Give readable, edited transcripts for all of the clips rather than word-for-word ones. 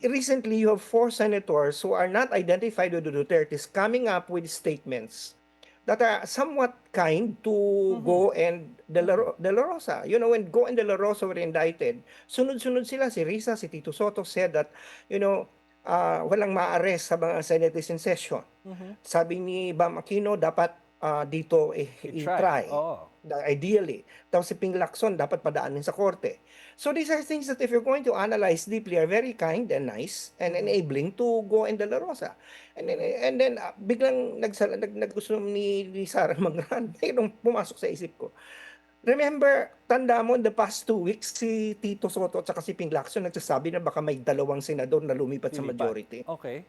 recently you have four senators who are not identified with the Dutertes coming up with statements that are somewhat kind to Mhm. Go and De La Rosa. You know, when Go and De La Rosa were indicted, sunod-sunod sila. Si Risa, si Tito Soto said that, you know, walang ma-arrest sa mga senators in session. Mhm. Sabi ni Bam Aquino, dapat dito I-try. i-try. Oo. Ideally. Tapos si Ping Lacson, dapat padaanin sa korte. So these are things that if you're going to analyze deeply are very kind and nice and Mhm. enabling to Go and De La Rosa. Mhm. And then biglang naggusto ni Sara mag-run. Nung pumasok sa isip ko. Remember, tanda mo in the past 2 weeks, si Tito Soto at saka si Ping Lacson nagsasabi na baka may dalawang senador na lumipat sa Lilipat. majority. Okay.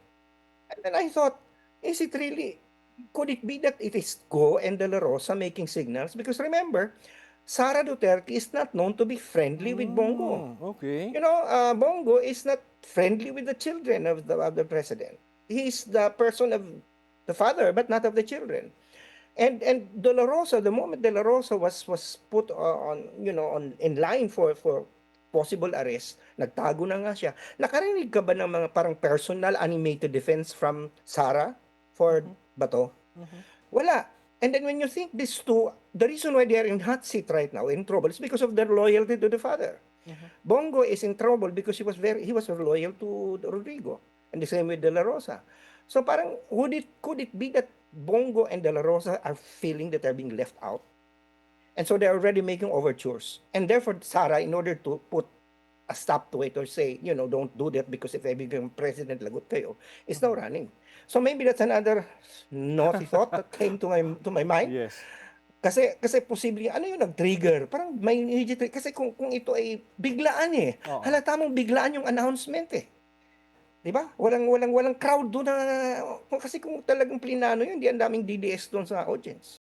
And then I thought, is it really, could it be that it is Go and De La Rosa making signals? Because remember, Sara Duterte is not known to be friendly with Bongo. Okay. You know, Bongo is not friendly with the children of the president. He's the person of the father, but not of the children. And De La Rosa, the moment De La Rosa was put on, you know, on in line for possible arrest, nagtago na nga siya. Nakarinig ka ba ng mga parang personal animated defense from Sara for Mhm. Bato? Mhm. Wala. And then when you think these two, the reason why they are in hot seat right now, in trouble, is because of their loyalty to the father. Mhm. Bongo is in trouble because he was loyal to Rodrigo, and the same with De La Rosa. So parang could it be that Bongo and De La Rosa are feeling that they're being left out, and so they're already making overtures, and therefore Sara, in order to put a stop to it or say, you know, don't do that because if I become president, lagot kayo, is now Mhm. running. So maybe that's another naughty thought that came to my mind. Yes. Kasi posible ano yung nag-trigger, parang may immediate kasi kung ito ay biglaan, eh, Oo. halata mong biglaan yung announcement, eh, 'di ba? Walang crowd dun na kasi kung talagang plinano yun, 'di ang daming DDS dun sa audience.